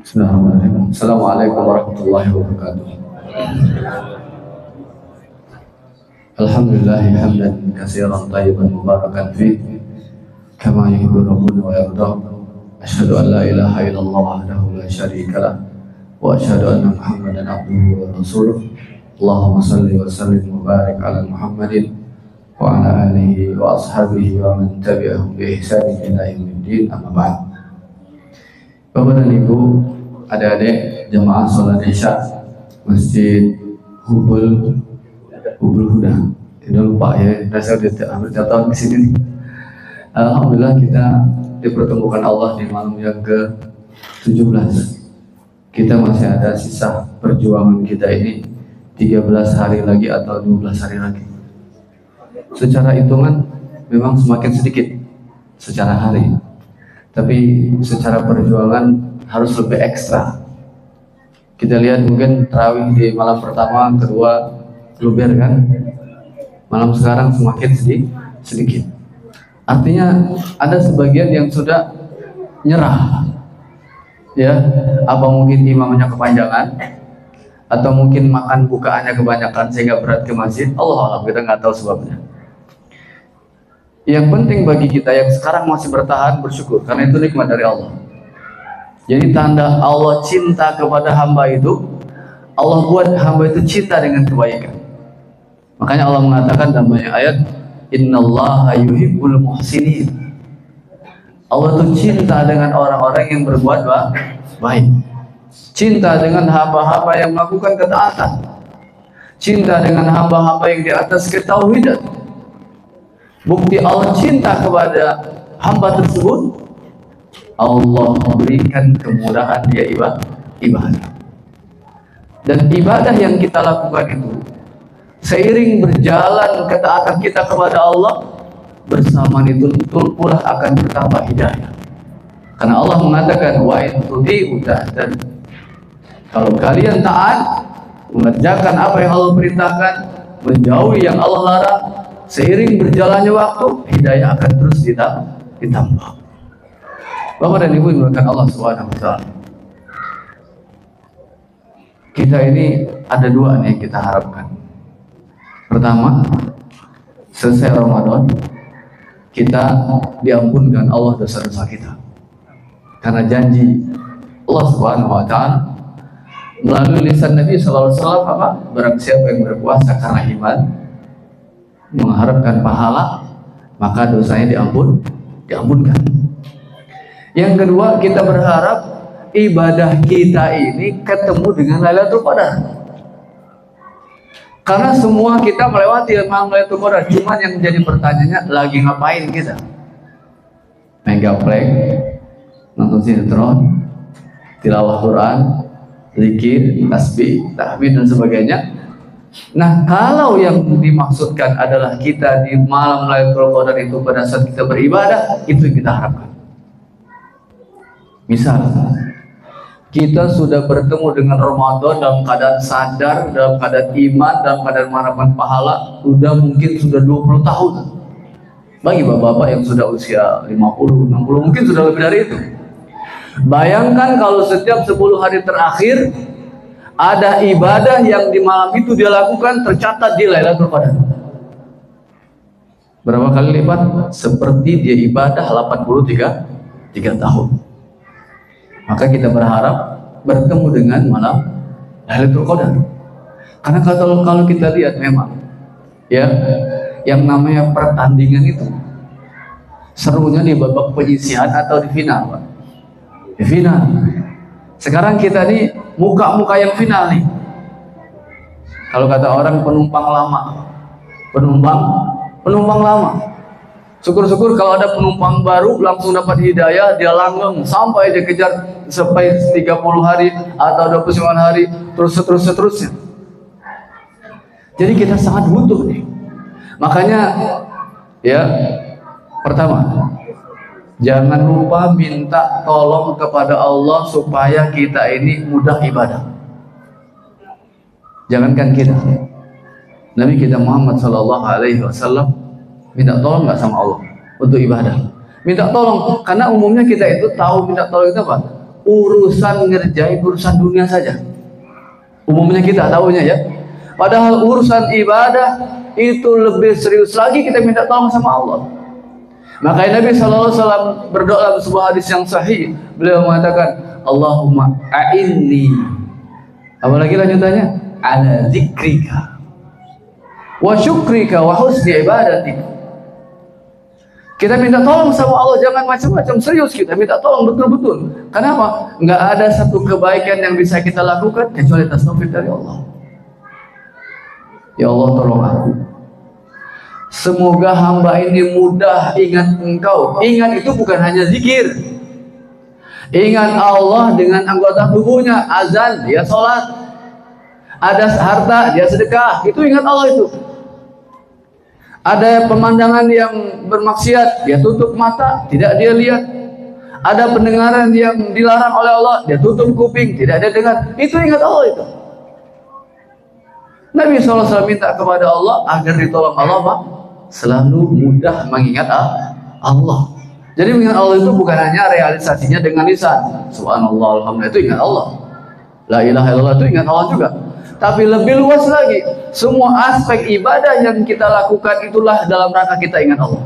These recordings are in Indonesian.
Bismillahirrahmanirrahim. Assalamualaikum warahmatullahi wabarakatuh. Alhamdulillah hamdan katsiran thayyiban mubarakan fi kama yuhibbu rabbuna wa yarda. Asyhadu an la ilaha illallah wahdahu la syarika lah wa asyhadu anna Muhammadan abduhu wa rasuluh. Allahumma shalli wa sallim wa barik ala Muhammadin wa ala alihi wa ashabihi wa man tabi'ahum bi ihsanin ila yaumiddin. Amma ba'd. Bapak dan Ibu, adik-adik jemaah sholat isya Masjid Hubul Huda. Tidak lupa ya, saya hampir 3 tahun di sini. Alhamdulillah kita dipertemukan Allah di malam yang ke-17. Kita masih ada sisa perjuangan kita ini 13 hari lagi atau 12 hari lagi. Secara hitungan memang semakin sedikit secara hari, tapi secara perjuangan harus lebih ekstra. Kita lihat mungkin tarawih di malam pertama, kedua luber kan, malam sekarang semakin sedikit. Artinya ada sebagian yang sudah nyerah, ya. Apa mungkin imamnya kepanjangan, atau mungkin makan bukaannya kebanyakan sehingga berat ke masjid. Allah Allah, kita nggak tahu sebabnya. Yang penting bagi kita yang sekarang masih bertahan, bersyukur, karena itu nikmat dari Allah. Jadi tanda Allah cinta kepada hamba itu, Allah buat hamba itu cinta dengan kebaikan. Makanya Allah mengatakan dalam banyak ayat, innallaha yuhibbul muhsinin. Allah itu cinta dengan orang-orang yang berbuat baik, cinta dengan hamba-hamba yang melakukan ketaatan, cinta dengan hamba-hamba yang di atas ketauhidan. Bukti Allah cinta kepada hamba tersebut, Allah memberikan kemudahan dia ibadah. Dan ibadah yang kita lakukan itu, seiring berjalan ketaatan kita kepada Allah, bersamaan itu betul pula akan bertambah hidayah. Karena Allah mengatakan, wa in tudi'u tahtadu. Kalau kalian taat, mengerjakan apa yang Allah perintahkan, menjauhi yang Allah larang, seiring berjalannya waktu, hidayah akan terus ditambah. Bapak dan Ibu dimuliakan Allah Subhanahu wa taala. Kita ini ada 2 nih yang kita harapkan. Pertama, selesai Ramadan, kita diampunkan Allah dosa-dosa kita. Karena janji Allah Subhanahu wa taala melalui lisan Nabi sallallahu alaihi wasallam apa? Barang siapa yang berpuasa karena iman, mengharapkan pahala, maka dosanya diampunkan. Yang kedua, kita berharap ibadah kita ini ketemu dengan Lailatul Qadar. Karena semua kita melewati malam Lailatul Qadar, cuman yang jadi pertanyaannya, lagi ngapain kita? Megaplek, nonton sinetron, tilawah Quran, zikir, tasbih, tahmid dan sebagainya. Nah, kalau yang dimaksudkan adalah kita di malam Lailatul Qadar itu pada saat kita beribadah, itu yang kita harapkan. Misal, kita sudah bertemu dengan Ramadan dalam keadaan sadar, dalam keadaan iman, dalam keadaan mengharapkan pahala, mungkin sudah 20 tahun. Bagi bapak-bapak yang sudah usia 50, 60, mungkin sudah lebih dari itu. Bayangkan kalau setiap 10 hari terakhir ada ibadah yang di malam itu dia lakukan tercatat di Lailatul Qadar. Berapa kali lipat? Seperti dia ibadah 83 tahun. Maka kita berharap bertemu dengan malam Lailatul Qadar. Karena kalau kita lihat memang ya, yang namanya pertandingan itu serunya di babak penyisihan atau di final, Pak. Di final. Sekarang kita nih muka-muka yang final nih. Kalau kata orang penumpang lama. Penumpang lama. Syukur-syukur kalau ada penumpang baru langsung dapat hidayah, dia langgeng sampai dia kejar sampai 30 hari atau 29 hari seterusnya. Jadi kita sangat butuh nih. Makanya ya, pertama, jangan lupa minta tolong kepada Allah supaya kita ini mudah ibadah. Jangankan kita, Nabi kita Muhammad sallallahu alaihi wasallam minta tolong nggak sama Allah untuk ibadah. Minta tolong, karena umumnya kita itu tahu minta tolong itu apa? urusan ngerjain urusan dunia saja. Umumnya kita tahunya ya. Padahal urusan ibadah itu lebih serius lagi kita minta tolong sama Allah. Makanya Nabi SAW berdoa dalam sebuah hadis yang sahih. Beliau mengatakan, Allahumma a'inni. Apalagi lanjutannya, ala zikrika wa syukrika wa husni ibadatik. Kita minta tolong sama Allah, jangan macam-macam, serius kita minta tolong betul-betul. Kenapa? Nggak ada satu kebaikan yang bisa kita lakukan kecuali atas taufik dari Allah. Ya Allah, tolong aku. Semoga hamba ini mudah ingat Engkau. Ingat itu bukan hanya zikir. Ingat Allah dengan anggota tubuhnya, azan, dia sholat. Ada harta, dia sedekah. Itu ingat Allah itu. Ada pemandangan yang bermaksiat, dia tutup mata, tidak dia lihat. Ada pendengaran yang dilarang oleh Allah, dia tutup kuping, tidak dia dengar. Itu ingat Allah itu. Nabi SAW minta kepada Allah agar ditolong Allah, Pak, selalu mudah mengingat Allah. Jadi mengingat Allah itu bukan hanya realisasinya dengan lisan. Subhanallah, alhamdulillah, itu ingat Allah. La ilaha illallah itu ingat Allah juga. Tapi lebih luas lagi, semua aspek ibadah yang kita lakukan itulah dalam rangka kita ingat Allah.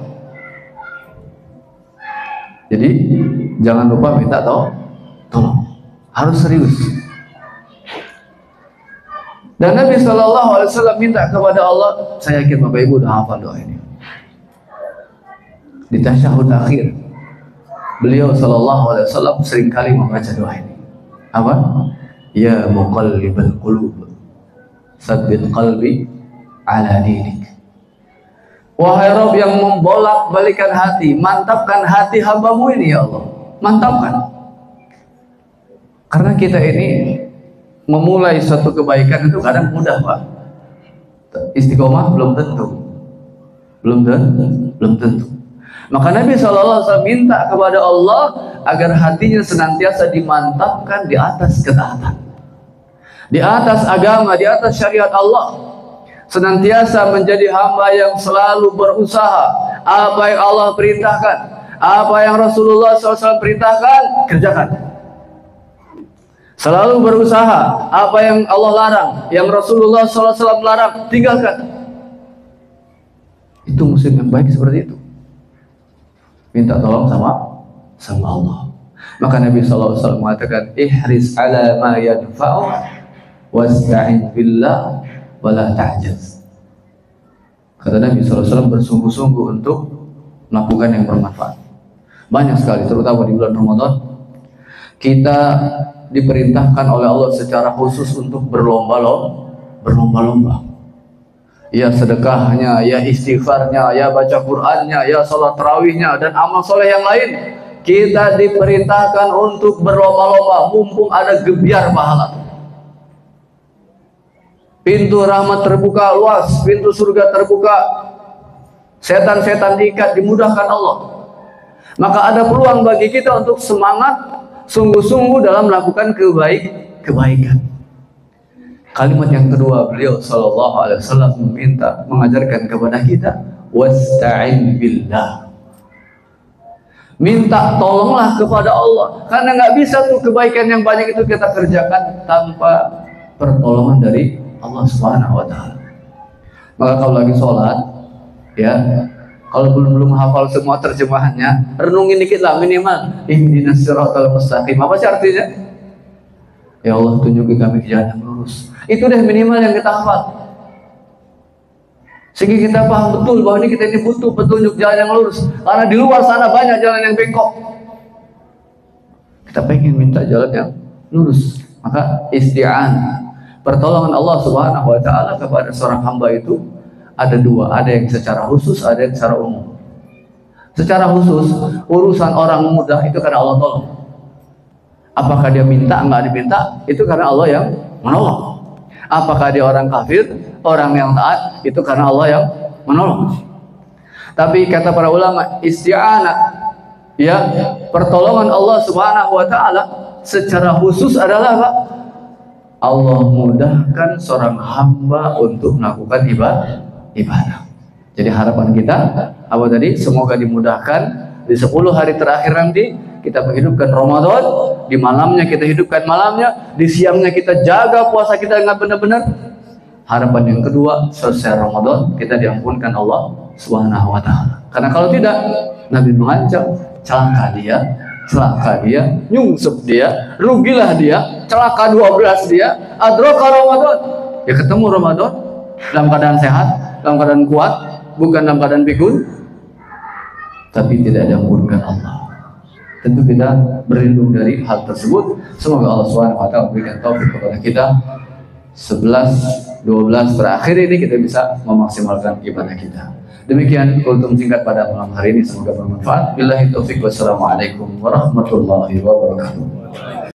Jadi jangan lupa minta tolong. Harus serius. Dan Nabi SAW minta kepada Allah, saya yakin Bapak Ibu udah hafal doa ini. Di tasyahud akhir, beliau SAW seringkali membaca doa ini. Apa? Ya muqallibal qulub, tsabbit qalbi ala dinik. Wahai Rabb yang membolak-balikan hati, mantapkan hati hambamu ini ya Allah. Mantapkan. Karena kita ini memulai suatu kebaikan itu kadang mudah, Pak. Istiqomah belum tentu. Belum tentu. Maka Nabi SAW minta kepada Allah agar hatinya senantiasa dimantapkan di atas ketaatan, di atas agama, di atas syariat Allah. Senantiasa menjadi hamba yang selalu berusaha. Apa yang Allah perintahkan, apa yang Rasulullah SAW perintahkan, kerjakan. Selalu berusaha. Apa yang Allah larang, yang Rasulullah SAW larang, tinggalkan. Itu muslim yang baik seperti itu. Minta tolong sama Allah. Maka Nabi SAW mengatakan, ihris ala ma yanfa'u wasta'in billah wala ta'jaz. Kata Nabi SAW, bersungguh-sungguh untuk melakukan yang bermanfaat. Banyak sekali, terutama di bulan Ramadan, kita diperintahkan oleh Allah secara khusus untuk berlomba-lomba. Ya sedekahnya, ya istighfarnya, ya baca Qur'annya, ya salat tarawihnya, dan amal soleh yang lain. Kita diperintahkan untuk berlomba-lomba, mumpung ada gebiar pahala. Pintu rahmat terbuka luas, pintu surga terbuka, setan-setan diikat, dimudahkan Allah. Maka ada peluang bagi kita untuk semangat sungguh-sungguh dalam melakukan kebaikan. Kalimat yang kedua, beliau SAW mengajarkan kepada kita, wasta'in billah. Minta tolonglah kepada Allah, karena nggak bisa tuh kebaikan yang banyak itu kita kerjakan tanpa pertolongan dari Allah Subhanahu wa Ta'ala. Maka kalau lagi sholat, ya, kalau belum hafal semua terjemahannya, renungin dikit lah minimal. Ihdinas siratal mustaqim. Apa sih artinya? Ya Allah, tunjuki kami ke jalan yang lurus. Itu deh minimal yang kita hafal. Sehingga kita paham betul bahwa kita ini butuh petunjuk jalan yang lurus. Karena di luar sana banyak jalan yang bengkok. Kita pengen minta jalan yang lurus. Maka isti'anah, pertolongan Allah Subhanahu wa Ta'ala kepada seorang hamba itu ada dua, ada yang secara khusus, ada yang secara umum. Secara khusus, urusan orang mudah itu karena Allah tolong. Apakah dia minta, enggak diminta, itu karena Allah yang menolong. Apakah dia orang kafir, orang yang taat, itu karena Allah yang menolong. Tapi kata para ulama, isti'anah, ya, pertolongan Allah Subhanahu wa Ta'ala secara khusus adalah apa? Allah mudahkan seorang hamba untuk melakukan ibadah. Jadi harapan kita apa tadi? Semoga dimudahkan di 10 hari terakhir nanti kita menghidupkan Ramadan, di malamnya kita hidupkan malamnya, di siangnya kita jaga puasa kita dengan benar-benar. Harapan yang kedua, selesai Ramadan kita diampunkan Allah Subhanahu wa taala. Karena kalau tidak, Nabi mengancam, celaka dia, nyungsep dia, rugilah dia, celaka 12 dia, adraka Ramadan. Ya ketemu Ramadan dalam keadaan sehat, dalam keadaan kuat, bukan dalam keadaan pikun, tapi tidak diampunkan Allah. Tentu kita berlindung dari hal tersebut. Semoga Allah Subhanahu wa taala berikan taufik kepada kita. 11, 12 terakhir ini kita bisa memaksimalkan ibadah kita. Demikian kultum singkat pada malam hari ini, semoga bermanfaat. Billahi taufik, wassalamualaikum warahmatullahi wabarakatuh.